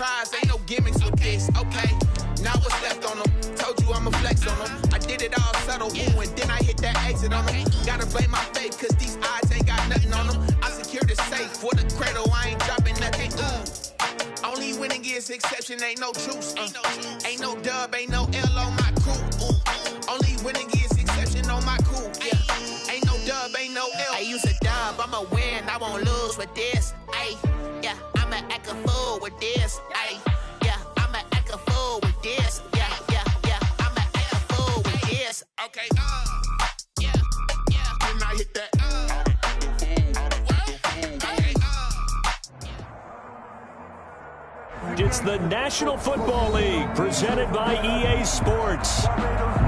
surprise, ain't no gimmicks with this, okay? Now what's left on them? Told you I'ma flex on them. I did it all subtle, ooh, and then I hit that exit on them. Gotta blame my faith, cause these odds ain't got nothing on them. I secured the safe for the cradle, I ain't dropping nothing, Only winning is exception, ain't no truce. Ain't no dub, ain't no L on my crew. Only winning is exception on my crew. Yeah. Ain't no dub, ain't no L. I use a dub, I'ma win, I won't lose with this. Ay, yeah, I'ma act a fool with this. Ay, yeah, I'ma act a fool with this. Yeah, yeah, yeah, I'ma act a fool with this. Okay, yeah, yeah. Then I hit that. It's the National Football League presented by EA Sports.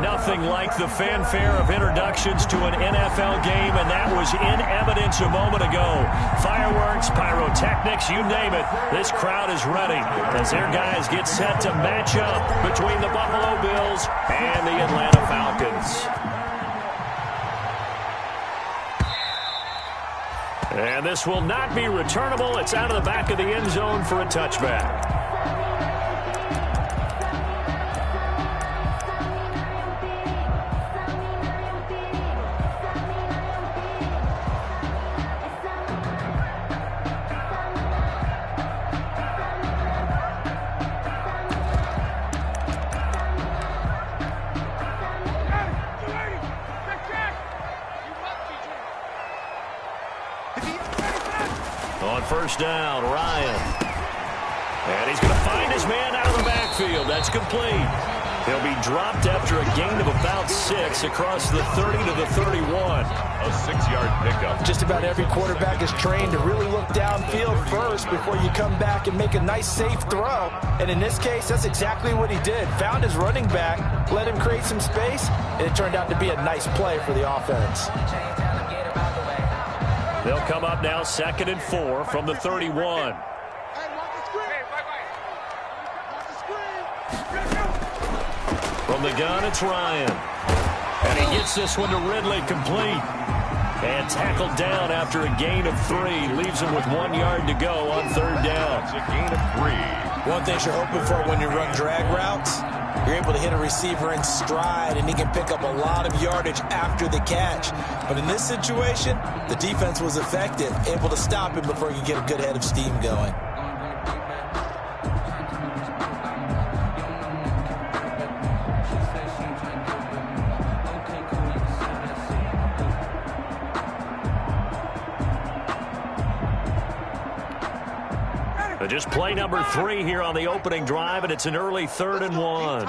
Nothing like the fanfare of introductions to an NFL game, and that was in evidence a moment ago. Fireworks, pyrotechnics, you name it. This crowd is ready as their guys get set to match up between the Buffalo Bills and the Atlanta Falcons. And this will not be returnable. It's out of the back of the end zone for a touchback. On first down, Ryan. And he's going to find his man out of the backfield. That's complete. He'll be dropped after a gain of about 6 across the 30 to the 31. A 6-yard pickup. Just about every quarterback is trained to really look downfield first before you come back and make a nice, safe throw. And in this case, that's exactly what he did. Found his running back, let him create some space, and it turned out to be a nice play for the offense. They'll come up now 2nd and 4 from the 31. From the gun, it's Ryan. And he gets this one to Ridley, complete. And tackled down after a gain of 3. Leaves him with 1 yard to go on 3rd down. It's a gain of 3. One thing you're hoping for when you run drag routes, you're able to hit a receiver in stride, and he can pick up a lot of yardage after the catch. But in this situation, the defense was effective, able to stop him before he could get a good head of steam going. Just play number 3 here on the opening drive, and it's an early 3rd and 1.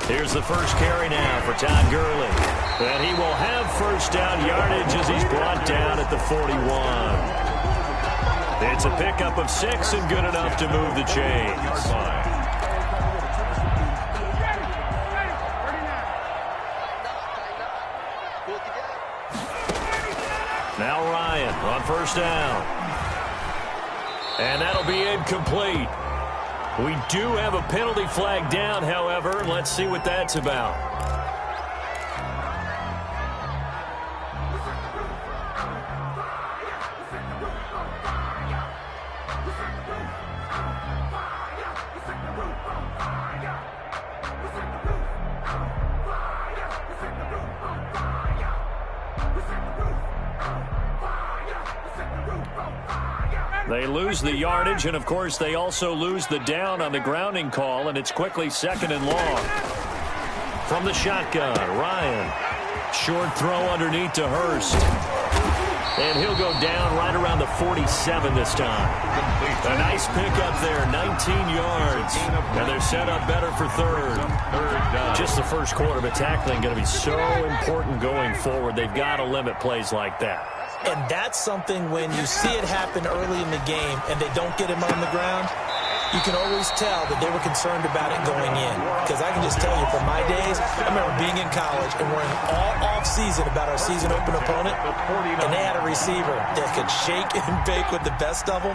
Here's the first carry now for Todd Gurley. And he will have first down yardage as he's brought down at the 41. It's a pickup of 6 and good enough to move the chains. Now Ryan on first down. And that'll be incomplete. We do have a penalty flag down, however. Let's see what that's about. They lose the yardage, and, of course, they also lose the down on the grounding call, and it's quickly 2nd and long. From the shotgun, Ryan. Short throw underneath to Hurst. And he'll go down right around the 47 this time. A nice pickup there, 19 yards. And they're set up better for 3rd. Just the first quarter, but tackling going to be so important going forward. They've got to limit plays like that. And that's something when you see it happen early in the game and they don't get him on the ground, you can always tell that they were concerned about it going in. Because I can just tell you from my days, I remember being in college and worrying all off-season about our season-open opponent, and they had a receiver that could shake and bake with the best of them.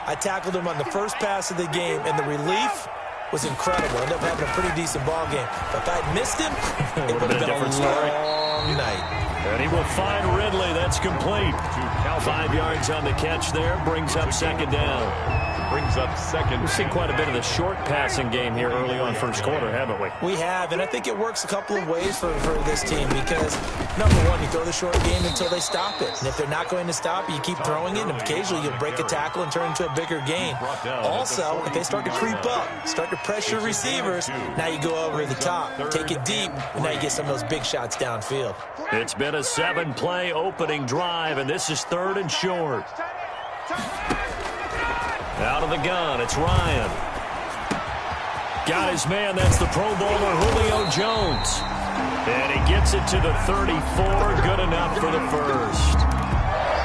I tackled him on the first pass of the game, and the relief was incredible. Ended up having a pretty decent ball game. But if I'd missed him, it would have been a long night. And he will find Ridley. That's complete. 5 yards on the catch there. Brings up 2nd down. brings up second. We've seen quite a bit of the short passing game here early on first quarter, haven't we? We have, and I think it works a couple of ways for this team because, number one, you throw the short game until they stop it. And if they're not going to stop it, you keep throwing it, and occasionally you'll break a tackle and turn into a bigger gain. Also, if they start to creep up, start to pressure receivers, now you go over the top, take it deep, and now you get some of those big shots downfield. It's been a 7-play opening drive, and this is 3rd and short. Out of the gun, it's Ryan. Got his man, that's the Pro Bowler Julio Jones. And he gets it to the 34, good enough for the first.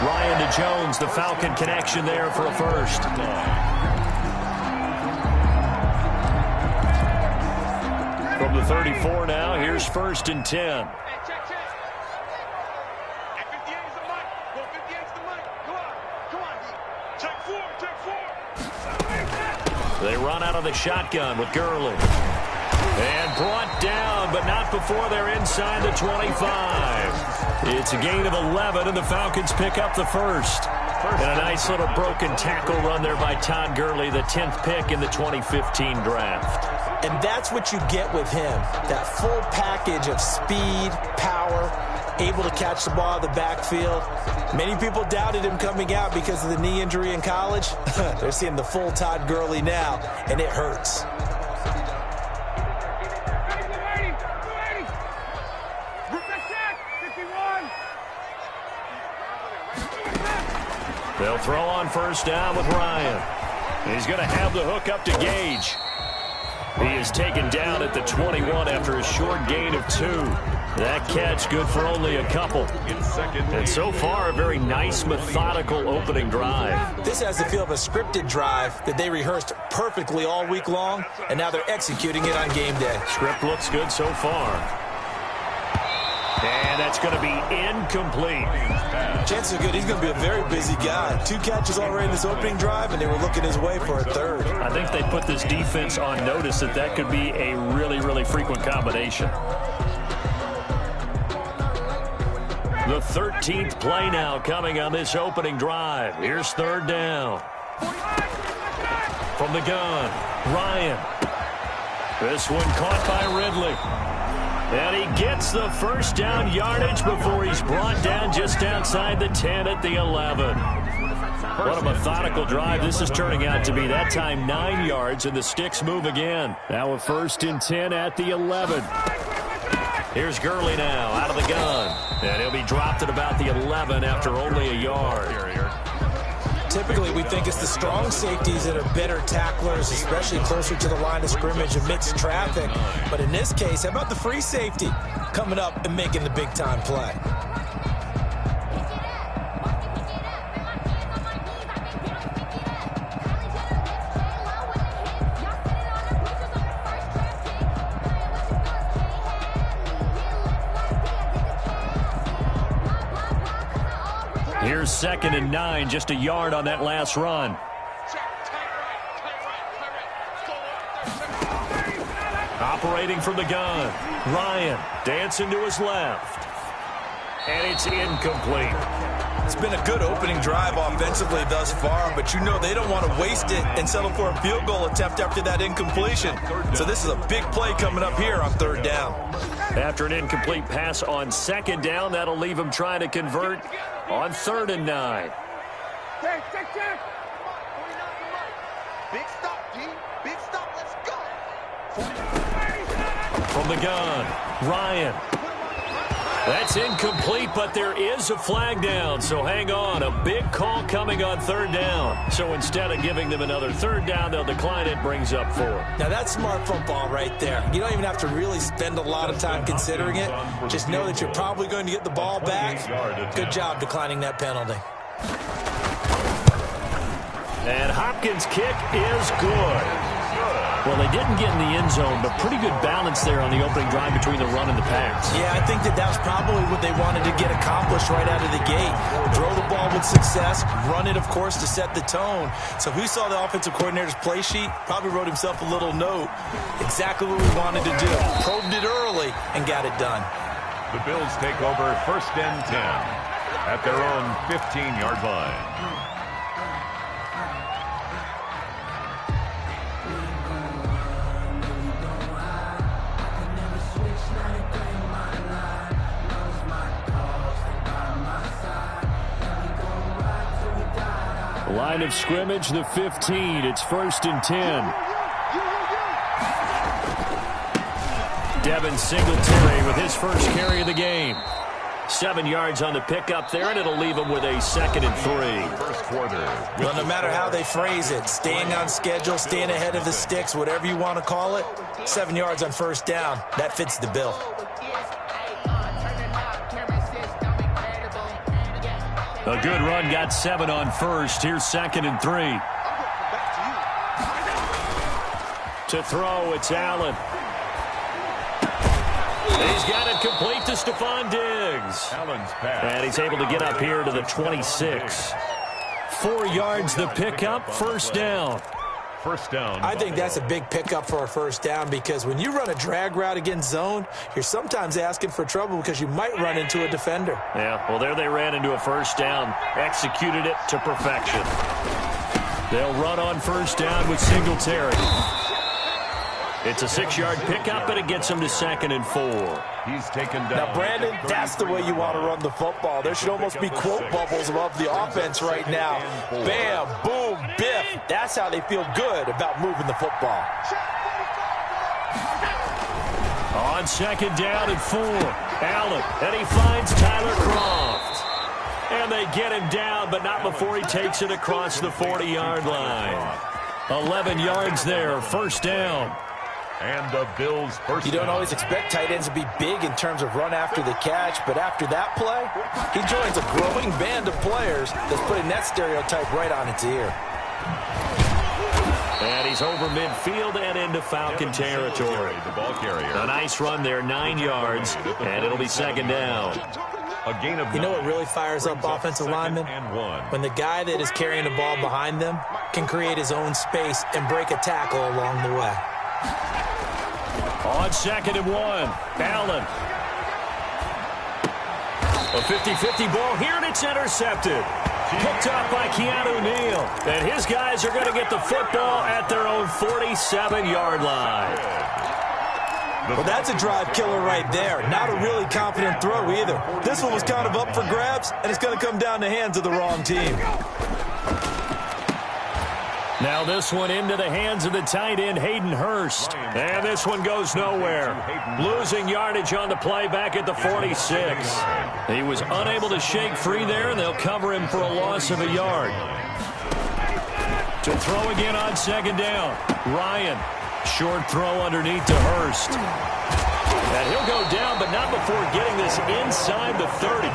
Ryan to Jones, the Falcon connection there for a first. From the 34 now, here's 1st and 10. They run out of the shotgun with Gurley. And brought down, but not before they're inside the 25. It's a gain of 11, and the Falcons pick up the first. And a nice little broken tackle run there by Todd Gurley, the 10th pick in the 2015 draft. And that's what you get with him, that full package of speed, power, able to catch the ball in the backfield. Many people doubted him coming out because of the knee injury in college. They're seeing the full Todd Gurley now, and it hurts. They'll throw on 1st down with Ryan. He's going to have the hook up to Gage. He is taken down at the 21 after a short gain of 2. That catch good for only a couple. And so far, a very nice, methodical opening drive. This has the feel of a scripted drive that they rehearsed perfectly all week long, and now they're executing it on game day. Script looks good so far. And that's going to be incomplete. Chances are good he's going to be a very busy guy. 2 catches already in this opening drive, and they were looking his way for a 3rd. I think they put this defense on notice that could be a really, really frequent combination. The 13th play now coming on this opening drive. Here's 3rd down. From the gun, Ryan. This one caught by Ridley. And he gets the 1st down yardage before he's brought down just outside the 10 at the 11. What a methodical drive this is turning out to be. That time 9 yards, and the sticks move again. Now a 1st and 10 at the 11. Here's Gurley now out of the gun. And he'll be dropped at about the 11 after only a yard. Typically, we think it's the strong safeties that are better tacklers, especially closer to the line of scrimmage amidst traffic. But in this case, how about the free safety coming up and making the big-time play? Here's 2nd and 9, just a yard on that last run. Operating from the gun, Ryan dancing to his left. And it's incomplete. It's been a good opening drive offensively thus far, but you know they don't want to waste it and settle for a field goal attempt after that incompletion. So this is a big play coming up here on 3rd down. After an incomplete pass on 2nd down, that'll leave him trying to convert on 3rd and 9. Check. Big stop, D. Big stop. Let's go. From the gun, Ryan. That's incomplete, but there is a flag down, so hang on. A big call coming on 3rd down. So instead of giving them another 3rd down, they'll decline it, brings up 4. Now that's smart football right there. You don't even have to really spend a lot of time considering it. Just know that you're probably going to get the ball back. Good job declining that penalty. And Hopkins' kick is good. Well, they didn't get in the end zone, but pretty good balance there on the opening drive between the run and the pass. Yeah, I think that was probably what they wanted to get accomplished right out of the gate. Throw the ball with success, run it, of course, to set the tone. So who saw the offensive coordinator's play sheet? Probably wrote himself a little note. Exactly what we wanted to do. Probed it early and got it done. The Bills take over 1st and 10 at their own 15-yard line. line of scrimmage, the 15. It's 1st and 10. Devin Singletary with his first carry of the game. 7 yards on the pickup there, and it'll leave him with a 2nd and 3. First quarter. Well, no matter how they phrase it, staying on schedule, staying ahead of the sticks, whatever you want to call it, 7 yards on 1st down, that fits the bill. A good run got 7 on 1st. Here's 2nd and 3. To throw, it's Allen. He's got it complete to Stephon Diggs. Allen's pass. And he's able to get up here to the 26. 4 yards the pickup, 1st down. First down. I think that's a big pickup for a 1st down because when you run a drag route against zone, you're sometimes asking for trouble because you might run into a defender. Yeah, well, there they ran into a 1st down, executed it to perfection. They'll run on 1st down with Singletary. It's a 6-yard pickup, and it gets him to 2nd and 4. He's taken down. Now, Brandon, that's the way you want to run the football. There should almost be quote bubbles above the offense right now. Bam, boom, biff. That's how they feel good about moving the football. On 2nd down and 4, Allen, and he finds Tyler Kroft. And they get him down, but not before he takes it across the 40-yard line. 11 yards there, 1st down. And the Bills first. You don't always expect tight ends to be big in terms of run after the catch, but after that play, he joins a growing band of players that's putting that stereotype right on its ear. And he's over midfield and into Falcon territory. The ball carrier. A nice run there, 9 yards, and it'll be 2nd down. A gain of 9. You know what really fires up offensive linemen? When the guy that is carrying the ball behind them can create his own space and break a tackle along the way. On 2nd and 1, Allen. A 50-50 ball here, and it's intercepted. Picked up by Keanu Neal. And his guys are going to get the football at their own 47-yard line. Well, that's a drive killer right there. Not a really confident throw either. This one was kind of up for grabs, and it's going to come down the hands of the wrong team. Now this one into the hands of the tight end, Hayden Hurst. And this one goes nowhere. Losing yardage on the play back at the 46. He was unable to shake free there, and they'll cover him for a loss of a yard. To throw again on 2nd down. Ryan. Short throw underneath to Hurst. And he'll go down, but not before getting this inside the 30.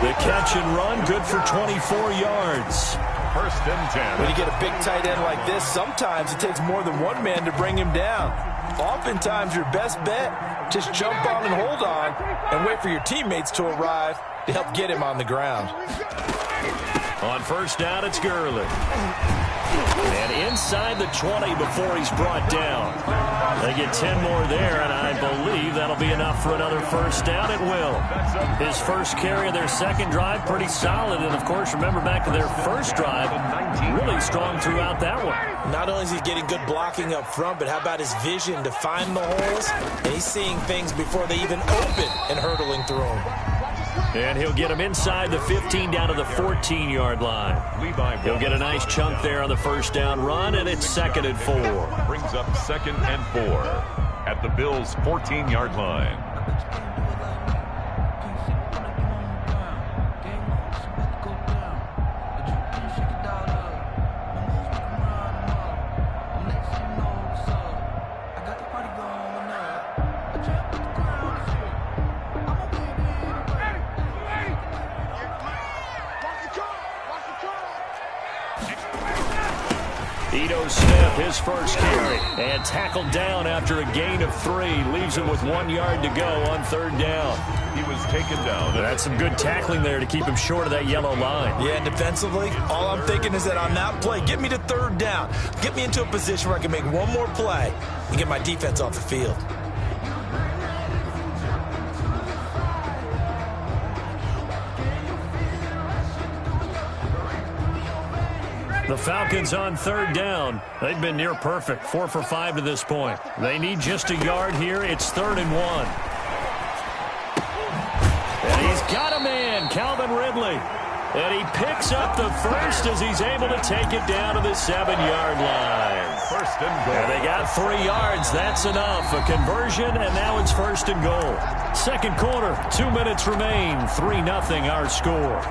The catch and run, good for 24 yards. 1st and 10. When you get a big tight end like this, sometimes it takes more than one man to bring him down. Oftentimes, your best bet, just jump on and hold on and wait for your teammates to arrive to help get him on the ground. On 1st down, it's Gurley. And inside the 20 before he's brought down. They get 10 more there, and I believe that'll be enough for another 1st down. It will. His first carry of their 2nd drive, pretty solid. And, of course, remember back to their 1st drive, really strong throughout that one. Not only is he getting good blocking up front, but how about his vision to find the holes? And he's seeing things before they even open and hurtling through them. And he'll get him inside the 15 down to the 14-yard line. He'll get a nice chunk there on the 1st down run, and it's 2nd and 4. Brings up 2nd and 4 at the Bills' 14-yard line. Smith, his first carry, and tackled down after a gain of 3. Leaves him with 1 yard to go on 3rd down. He was taken down. That's some good tackling there to keep him short of that yellow line. Yeah, and defensively, all I'm thinking is that on that play, get me to 3rd down. Get me into a position where I can make one more play and get my defense off the field. The Falcons on 3rd down. They've been near perfect, 4 for 5 to this point. They need just a yard here. It's 3rd and 1. And he's got a man, Calvin Ridley. And he picks up the first as he's able to take it down to the 7-yard line. First and goal. And they got 3 yards. That's enough. A conversion, and now it's first and goal. Second quarter, 2 minutes remain. 3-0 our score.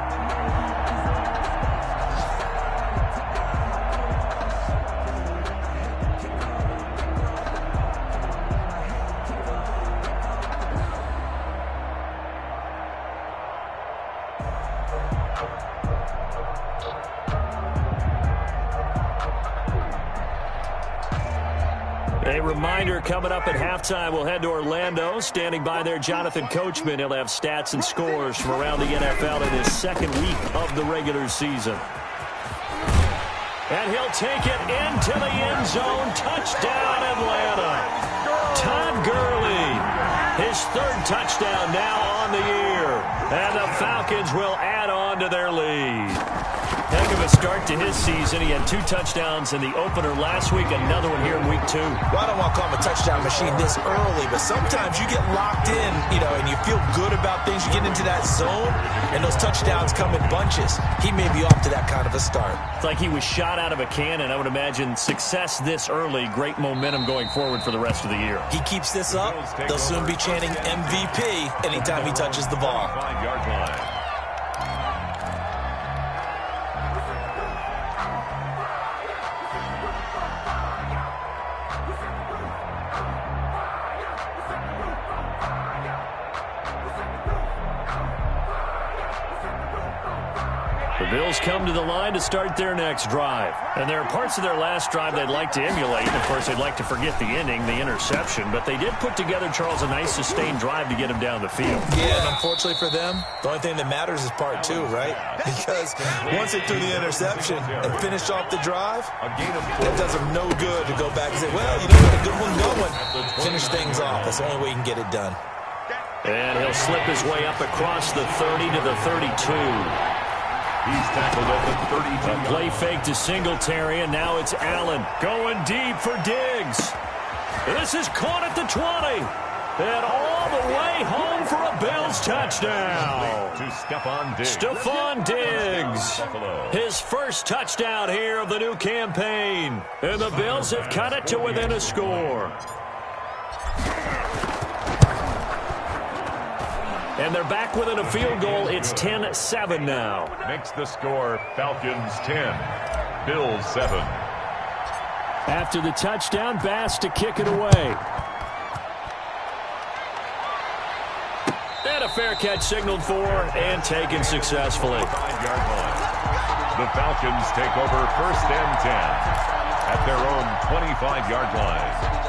A reminder, coming up at halftime, we'll head to Orlando. Standing by there, Jonathan Coachman. He'll have stats and scores from around the NFL in his second week of the regular season. And he'll take it into the end zone. Touchdown, Atlanta. Todd Gurley, his 3rd touchdown now on the year. And the Falcons will add on to their lead. Heck of a start to his season. He had 2 touchdowns in the opener last week, another one here in week 2. Well, I don't want to call him a touchdown machine this early, but sometimes you get locked in, and you feel good about things. You get into that zone, and those touchdowns come in bunches. He may be off to that kind of a start. It's like he was shot out of a cannon. I would imagine success this early, great momentum going forward for the rest of the year. He keeps this up, they'll soon be chanting MVP anytime he touches the ball. 5-yard line. The Bills come to the line to start their next drive. And there are parts of their last drive they'd like to emulate. And, of course, they'd like to forget the ending, the interception. But they did put together, Charles, a nice sustained drive to get him down the field. Yeah, and unfortunately for them, the only thing that matters is part 2, right? Because once they threw the interception and finished off the drive, that does them no good to go back and say, well, you know, a good one going. Finish things off. That's the only way you can get it done. And he'll slip his way up across the 30 to the 32. He's tackled at the 32. A play fake to Singletary, and now it's Allen going deep for Diggs. This is caught at the 20. And all the way home for a Bills touchdown. To Stephon Diggs. Stephon Diggs. His first touchdown here of the new campaign. And the Bills have cut it to within a score. And they're back within a field goal. It's 10-7 now. Makes the score Falcons 10, Bills 7. After the touchdown, Bass to kick it away. And a fair catch signaled for and taken successfully. 5-yard line. The Falcons take over first and 10 at their own 25-yard line.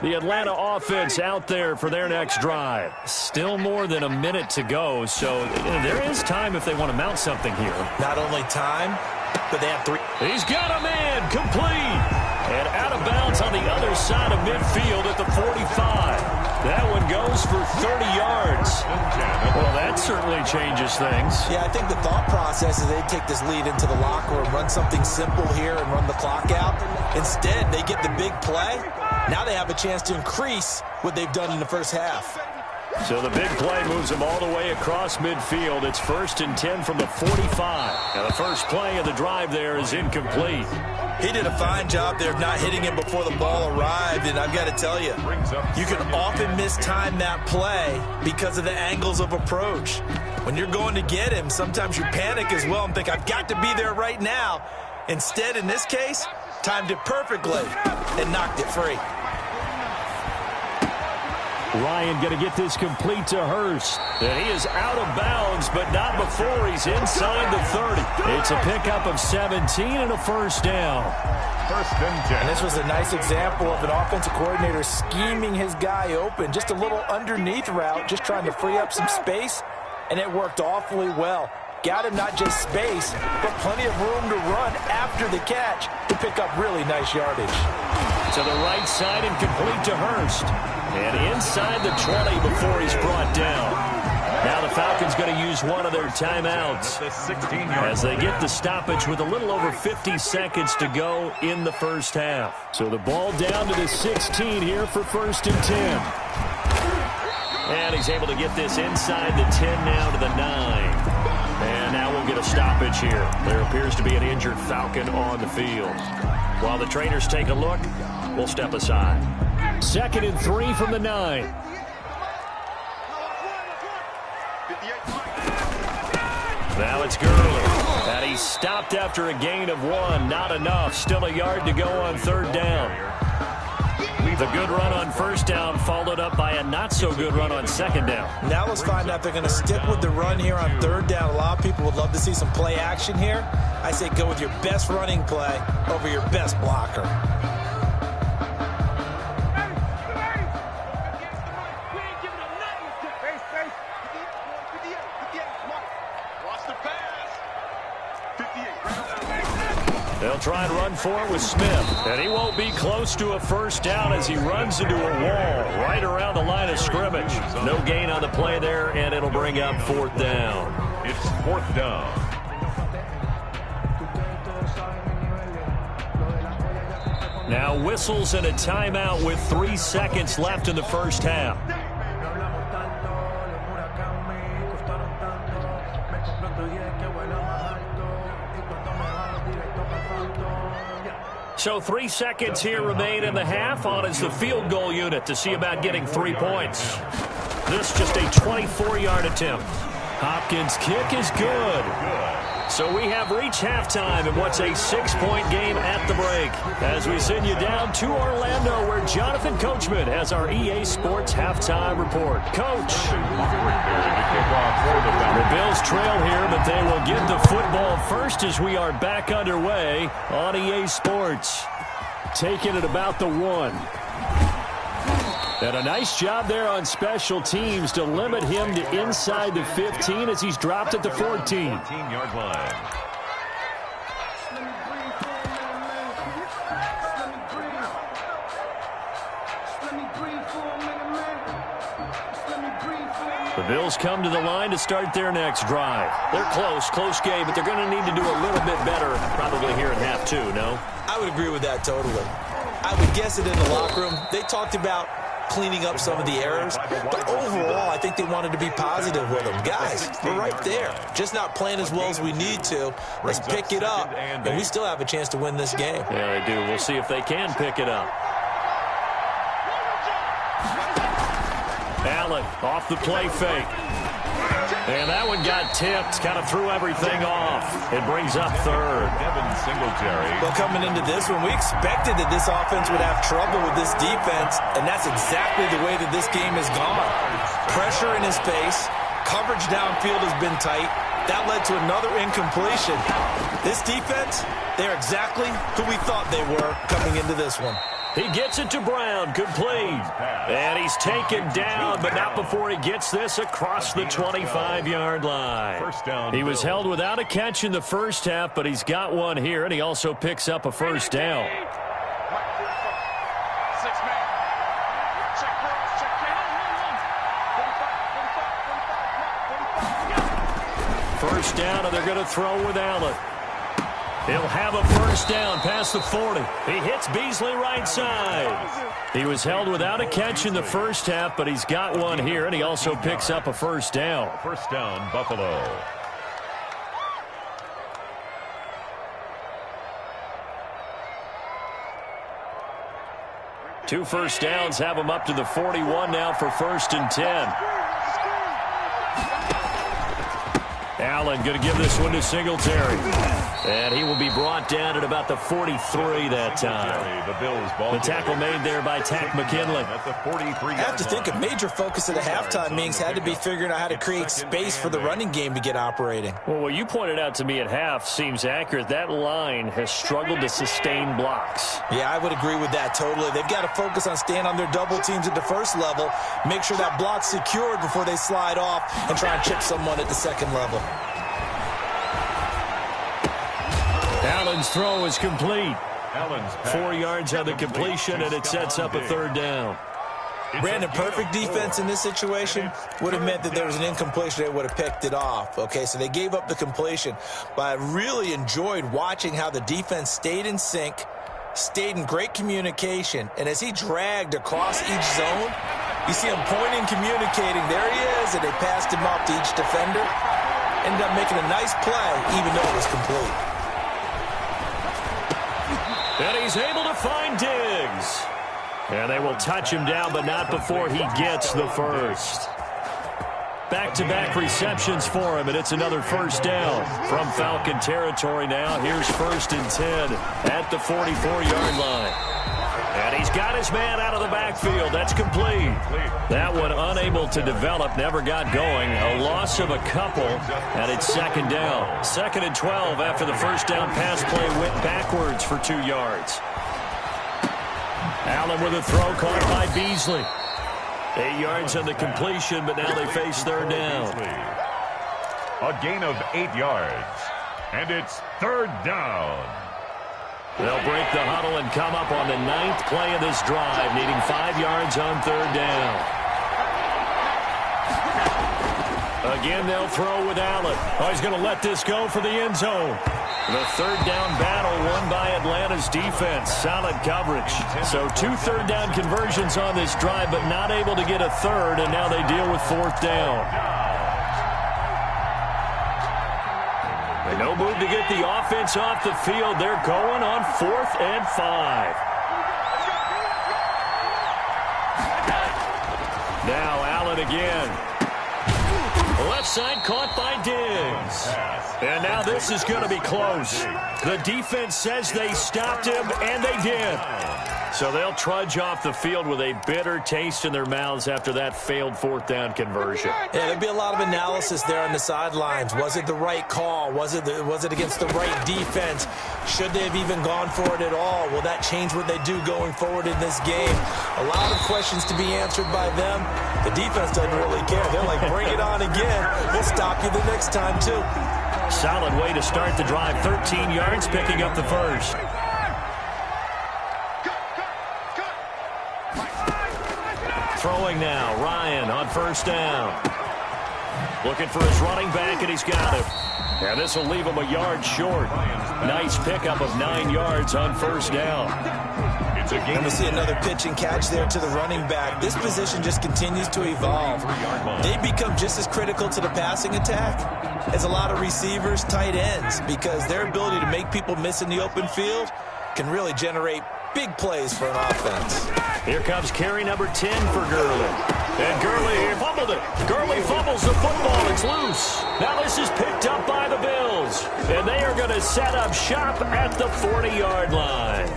The Atlanta offense out there for their next drive. Still more than a minute to go, so there is time if they want to mount something here. Not only time, but they have 3. He's got a man complete. And out of bounds on the other side of midfield at the 45. That one goes for 30 yards. Well, that certainly changes things. Yeah, I think the thought process is they take this lead into the locker room, run something simple here and run the clock out. Instead, they get the big play. Now they have a chance to increase what they've done in the first half. So the big play moves them all the way across midfield. It's 1st and 10 from the 45. Now the first play of the drive there is incomplete. He did a fine job there of not hitting him before the ball arrived, and I've got to tell you, you can often mistime that play because of the angles of approach. When you're going to get him, sometimes you panic as well and think, I've got to be there right now. Instead, in this case, timed it perfectly and knocked it free. Ryan going to get this complete to Hurst. And he is out of bounds, but not before he's inside the 30. It's a pickup of 17 and a first down. First and 10. And this was a nice example of an offensive coordinator scheming his guy open. Just a little underneath route, just trying to free up some space, and it worked awfully well. Got him not just space, but plenty of room to run after the catch. pick up really nice yardage. To the right side and complete to Hurst. And inside the 20 before he's brought down. Now the Falcons going to use one of their timeouts as they get the stoppage with a little over 50 seconds to go in the first half. So the ball down to the 16 here for 1st and 10. And he's able to get this inside the 10 now to the 9. And now we'll get a stoppage here. There appears to be an injured Falcon on the field. While the trainers take a look, we'll step aside. 2nd and 3 from the 9. Now it's Gurley. And he's stopped after a gain of 1. Not enough. Still a yard to go on 3rd down. The good run on 1st down followed up by a not-so-good run on 2nd down. Now let's find out if they're going to stick with the run here on 3rd down. A lot of people would love to see some play action here. I say go with your best running play over your best blocker. They'll try and run for it with Smith. And he won't be close to a 1st down as he runs into a wall right around the line of scrimmage. No gain on the play there, and it'll bring up 4th down. It's 4th down. Now whistles and a timeout with 3 seconds left in the first half. So 3 seconds here remain in the half. On is the field goal unit to see about getting 3 points. This just a 24-yard attempt. Hopkins' kick is good. So we have reached halftime in what's a 6-point game at the break. As we send you down to Orlando, where Jonathan Coachman has our EA Sports halftime report. Coach. The Bills trail here, but they will get the football first as we are back underway on EA Sports. Taking it about the 1. And a nice job there on special teams to limit him to inside the 15 as he's dropped at the 14. 14-yard line. The Bills come to the line to start their next drive. They're close game, but they're going to need to do a little bit better probably here in half 2, no? I would agree with that totally. I would guess it in the locker room. They talked about cleaning up some of the errors, but overall, I think they wanted to be positive with them. Guys, we're right there. Just not playing as well as we need to. Let's pick it up, and we still have a chance to win this game. Yeah, they do. We'll see if they can pick it up. Allen off the play fake. And that one got tipped, kind of threw everything off. It brings up 3rd. Well, coming into this one, we expected that this offense would have trouble with this defense, and that's exactly the way that this game has gone. Pressure in his face, coverage downfield has been tight. That led to another incompletion. This defense, they're exactly who we thought they were coming into this one. He gets it to Brown, complete. And he's taken down, but not before he gets this across the 25-yard line. He was held without a catch in the first half, but he's got one here, and he also picks up a 1st down. First down, and they're going to throw with Allen. He'll have a 1st down past the 40. He hits Beasley right side. He was held without a catch in the first half, but he's got one here, and he also picks up a 1st down. 1st down, Buffalo. Two 1st downs have him up to the 41 now for 1st and 10. Allen going to give this one to Singletary. And he will be brought down at about the 43 that time. The tackle made there by Tack McKinley. I have to think a major focus of the halftime meetings had to be figuring out how to create space for the running game to get operating. Well, what you pointed out to me at half seems accurate. That line has struggled to sustain blocks. Yeah, I would agree with that totally. They've got to focus on staying on their double teams at the first level, make sure that block's secured before they slide off and try and chip someone at the second level. Allen's throw is complete. Allen's 4 yards on the completion, and it sets up a third down. Brandon, perfect defense in this situation would have meant that there was an incompletion. They would have picked it off. Okay, so they gave up the completion. But I really enjoyed watching how the defense stayed in sync, stayed in great communication. And as he dragged across each zone, you see him pointing, communicating. There he is, and they passed him off to each defender. Ended up making a nice play, even though it was complete. And he's able to find Diggs. And they will touch him down, but not before he gets the first. Back-to-back receptions for him, and it's another first down from Falcon territory now. Here's 1st and 10 at the 44-yard line. And he's got his man out of the backfield. That's complete. That one unable to develop, never got going. A loss of a couple, and it's 2nd down. 2nd and 12 after the first down pass play went backwards for 2 yards. Allen with a throw caught by Beasley. 8 yards on the completion, but now they face 3rd down. A gain of 8 yards, and it's 3rd down. They'll break the huddle and come up on the 9th play of this drive, needing 5 yards on 3rd down. Again, they'll throw with Allen. Oh, he's going to let this go for the end zone. The 3rd down battle won by Atlanta's defense. Solid coverage. So 2 third-down conversions on this drive, but not able to get a third, and now they deal with 4th down. And no move to get the offense off the field. They're going on 4th and 5. Now Allen again. Left side caught by Diggs. And now this is going to be close. The defense says they stopped him, and they did. So they'll trudge off the field with a bitter taste in their mouths after that failed 4th down conversion. Yeah, there'd be a lot of analysis there on the sidelines. Was it the right call? Was it against the right defense? Should they have even gone for it at all? Will that change what they do going forward in this game? A lot of questions to be answered by them. The defense doesn't really care. They're like, bring it on again. We'll stop you the next time, too. Solid way to start the drive. 13 yards, picking up the first. Throwing now, Ryan on 1st down. Looking for his running back, and he's got him. And this will leave him a yard short. Nice pickup of 9 yards on 1st down. And we see another pitch and catch there to the running back. This position just continues to evolve. They become just as critical to the passing attack as a lot of receivers, tight ends, because their ability to make people miss in the open field can really generate big plays for an offense. Here comes carry number 10 for Gurley. And Gurley fumbled it. Gurley fumbles the football. It's loose. Now this is picked up by the Bills. And they are going to set up shop at the 40-yard line.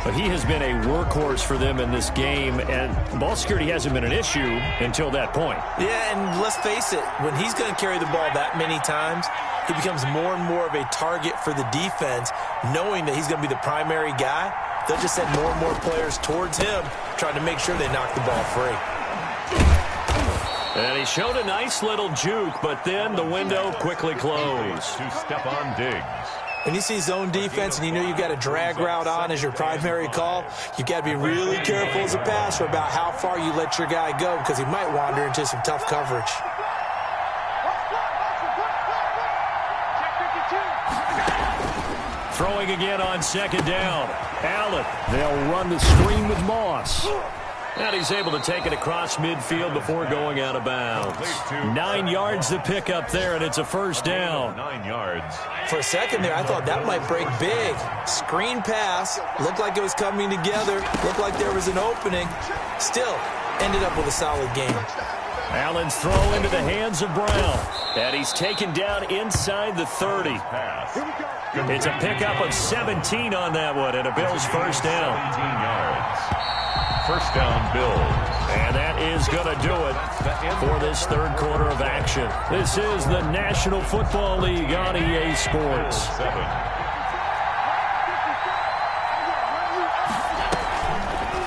But he has been a workhorse for them in this game, and ball security hasn't been an issue until that point. Yeah, and let's face it, when he's going to carry the ball that many times, he becomes more and more of a target for the defense, knowing that he's going to be the primary guy. They'll just send more and more players towards him, trying to make sure they knock the ball free. And he showed a nice little juke, but then the window quickly closed. To Stephon Diggs. When you see zone defense and you know you've got a drag route on as your primary call, you've got to be really careful as a passer about how far you let your guy go, because he might wander into some tough coverage. Throwing again on 2nd down. Allen. They'll run the screen with Moss. And he's able to take it across midfield before going out of bounds. 9 yards to pick up there, and it's a 1st down. 9 yards. For a second there, I thought that might break big. Screen pass. Looked like it was coming together. Looked like there was an opening. Still, ended up with a solid game. Allen's throw into the hands of Brown. And he's taken down inside the 30. It's a pickup of 17 on that one, and a Bills 1st down. 17 yards. 1st down, Bills. And that is going to do it for this 3rd quarter of action. This is the National Football League on EA Sports.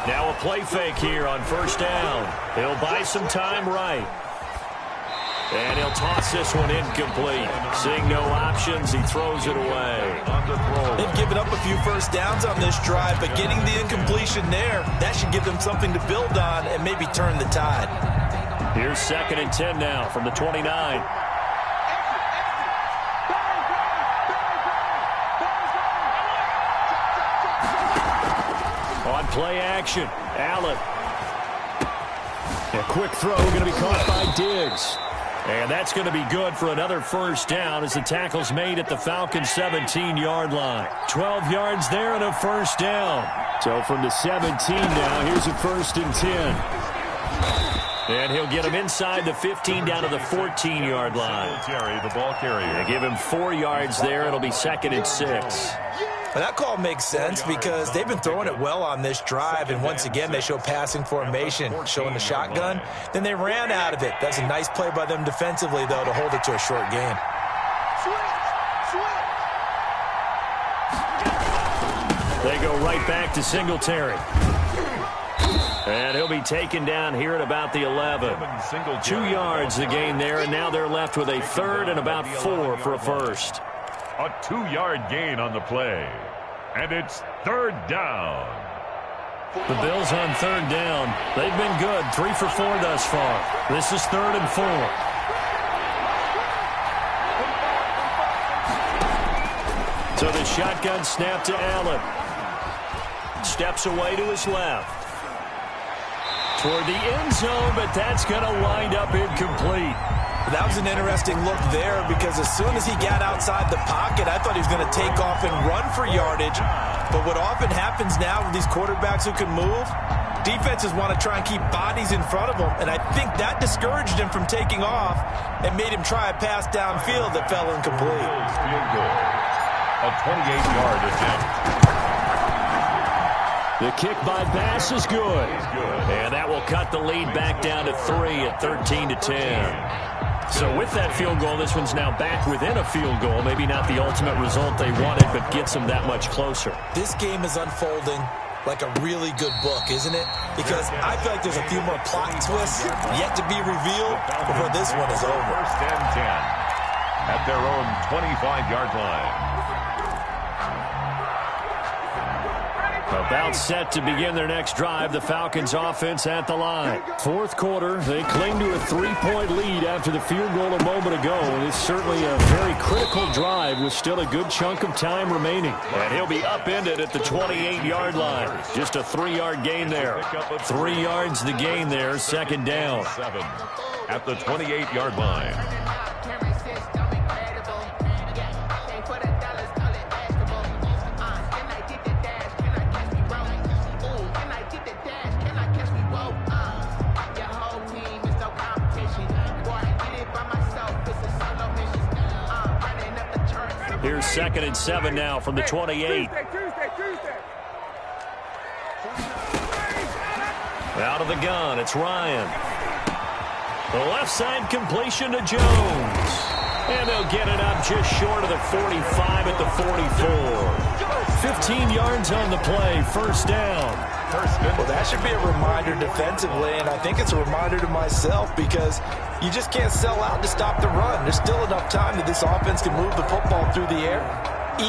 Now a play fake here on 1st down. He'll buy some time right. And he'll toss this one incomplete. Seeing no options, he throws it away. They've given up a few first downs on this drive, but getting the incompletion there, that should give them something to build on and maybe turn the tide. Here's 2nd and 10 now from the 29. On play action, Allen. A quick throw going to be caught by Diggs. And that's going to be good for another first down as the tackle's made at the Falcons' 17-yard line. 12 yards there and a first down. So from the 17 now, here's a 1st and 10. And he'll get him inside the 15 down to the 14-yard line. The ball carrier. They give him 4 yards there. It'll be 2nd and 6. Well, that call makes sense because they've been throwing it well on this drive, and once again they show passing formation, showing the shotgun. Then they ran out of it. That's a nice play by them defensively, though, to hold it to a short gain. They go right back to Singletary. And he'll be taken down here at about the 11. 2 yards the gain there, and now they're left with a 3rd and about 4 for a first. A 2-yard gain on the play. And it's 3rd down. The Bills on 3rd down. They've been good. 3 for 4 thus far. This is 3rd and 4. So the shotgun snap to Allen. Steps away to his left. Toward the end zone, but that's going to wind up incomplete. That was an interesting look there because as soon as he got outside the pocket, I thought he was going to take off and run for yardage. But what often happens now with these quarterbacks who can move, defenses want to try and keep bodies in front of them, and I think that discouraged him from taking off and made him try a pass downfield that fell incomplete. Field goal. A 28-yard attempt. The kick by pass is good. And that will cut the lead back down to 3 at 13-10. So with that field goal, this one's now back within a field goal. Maybe not the ultimate result they wanted, but gets them that much closer. This game is unfolding like a really good book, isn't it? Because I feel like there's a few more plot twists yet to be revealed before this one is over. 1st and 10 at their own 25-yard line. About set to begin their next drive, the Falcons offense at the line. 4th quarter, they cling to a 3-point lead after the field goal a moment ago. And it's certainly a very critical drive with still a good chunk of time remaining. And he'll be upended at the 28-yard line. Just a 3-yard gain there. 3 yards the gain there, 2nd down. 7 at the 28-yard line. Here's 2nd and 7 now from the 28. Out of the gun, it's Ryan. The left side completion to Jones. And they'll get it up just short of the 45 at the 44. 15 yards on the play, 1st down. Well, that should be a reminder defensively, and I think it's a reminder to myself because you just can't sell out to stop the run. There's still enough time that this offense can move the football through the air,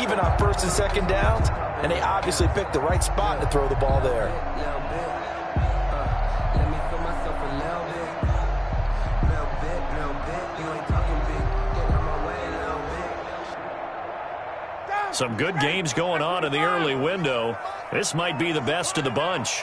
even on 1st and 2nd downs, and they obviously picked the right spot to throw the ball there. Some good games going on in the early window. This might be the best of the bunch.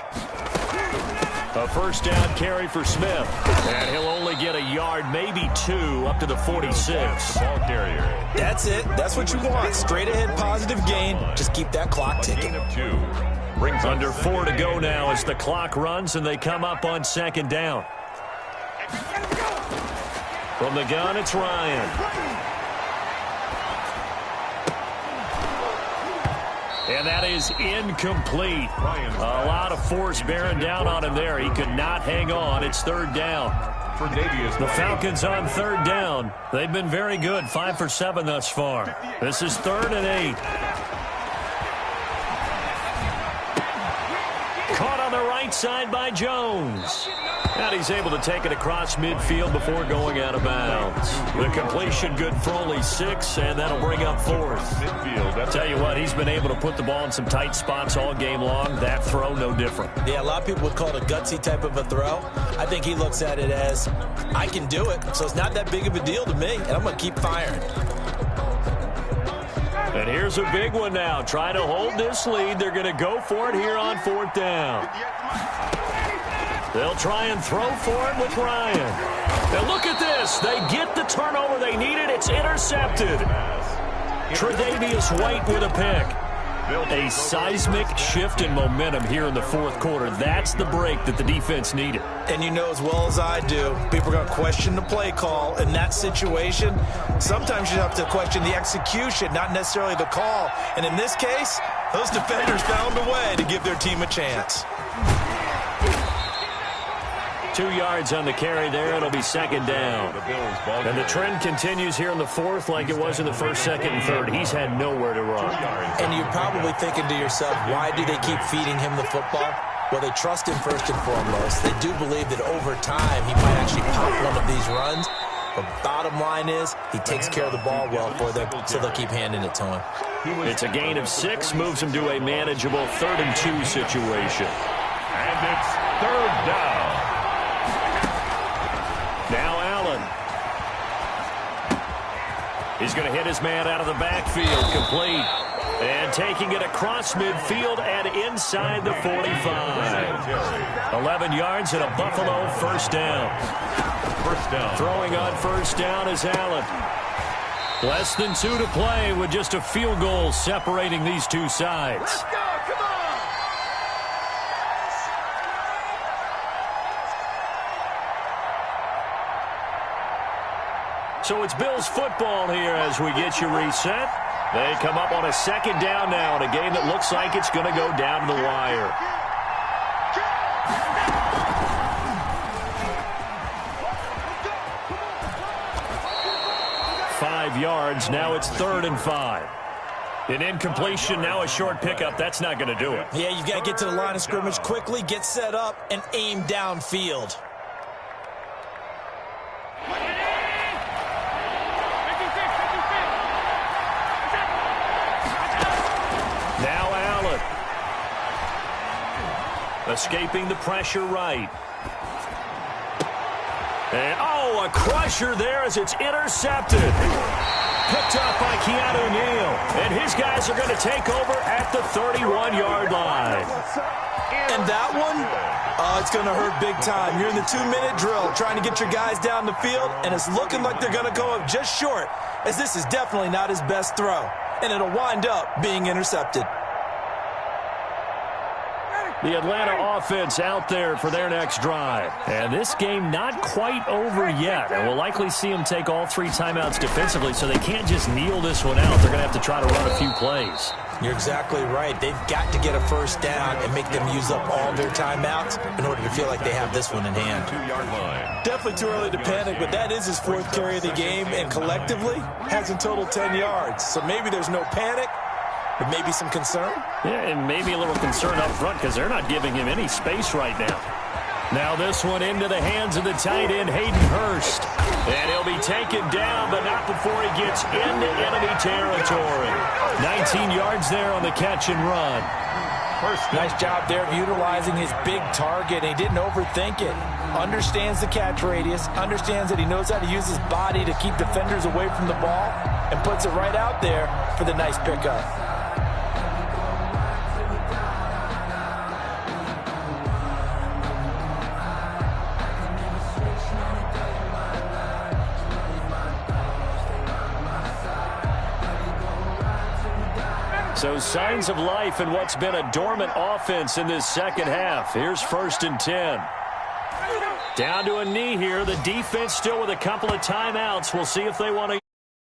A 1st down carry for Smith. And he'll only get a yard, maybe 2, up to the 46. The ball carrier. That's it. That's what you want. Straight ahead positive gain. Just keep that clock ticking. A gain of 2. Brings Under 4 to go now as the clock runs and they come up on 2nd down. From the gun, it's Ryan. And that is incomplete. A lot of force bearing down on him there. He could not hang on. It's 3rd down. The Falcons on 3rd down. They've been very good. 5 for 7 thus far. This is 3rd and 8. Caught on the right side by Jones. And he's able to take it across midfield before going out of bounds. The completion good for only 6, and that'll bring up 4th. Tell you what, he's been able to put the ball in some tight spots all game long. That throw, no different. Yeah, a lot of people would call it a gutsy type of a throw. I think he looks at it as, I can do it, so it's not that big of a deal to me, and I'm going to keep firing. And here's a big one now. Trying to hold this lead. They're going to go for it here on 4th down. They'll try and throw for it with Ryan. And look at this. They get the turnover they needed. It's intercepted. Tre'Davious White with a pick. A seismic shift in momentum here in the 4th quarter. That's the break that the defense needed. And you know as well as I do, people are going to question the play call in that situation. Sometimes you have to question the execution, not necessarily the call. And in this case, those defenders found a way to give their team a chance. 2 yards on the carry there. It'll be 2nd down. And the trend continues here in the 4th like it was in the 1st, 2nd, and 3rd. He's had nowhere to run. And you're probably thinking to yourself, why do they keep feeding him the football? Well, they trust him first and foremost. They do believe that over time he might actually pop one of these runs. But bottom line is he takes care of the ball well for them, so they'll keep handing it to him. It's a gain of 6, moves him to a manageable 3rd and 2 situation. And it's 3rd down. Now Allen. He's going to hit his man out of the backfield, complete. And taking it across midfield and inside the 45. 11 yards and a Buffalo 1st down. Throwing on 1st down is Allen. Less than 2 to play with just a field goal separating these two sides. Let's go, come on! So it's Bills football here as we get you reset. They come up on a 2nd down now in a game that looks like it's going to go down to the wire. Five yards. Now it's 3rd and 5. An incompletion, now a short pickup. That's not going to do it. Yeah, you've got to get to the line of scrimmage quickly, get set up, and aim downfield. Escaping the pressure right. And, a crusher there as it's intercepted. Picked up by Keanu Neal. And his guys are going to take over at the 31-yard line. And that one, it's going to hurt big time. You're in the 2-minute drill trying to get your guys down the field, and it's looking like they're going to go up just short, as this is definitely not his best throw. And it'll wind up being intercepted. The Atlanta offense out there for their next drive. And this game not quite over yet. And we'll likely see them take all 3 timeouts defensively, so they can't just kneel this one out. They're going to have to try to run a few plays. You're exactly right. They've got to get a 1st down and make them use up all their timeouts in order to feel like they have this one in hand. 2-yard line. Definitely too early to panic, but that is his 4th carry of the game, and collectively has in total 10 yards. So maybe there's no panic, but maybe some concern? Yeah, and maybe a little concern up front because they're not giving him any space right now. Now this one into the hands of the tight end, Hayden Hurst. And he'll be taken down, but not before he gets into enemy territory. 19 yards there on the catch and run. Nice job there of utilizing his big target. He didn't overthink it. Understands the catch radius, understands that he knows how to use his body to keep defenders away from the ball, and puts it right out there for the nice pickup. So signs of life in what's been a dormant offense in this 2nd half. Here's 1st and 10. Down to a knee here. The defense still with a couple of timeouts. We'll see if they want to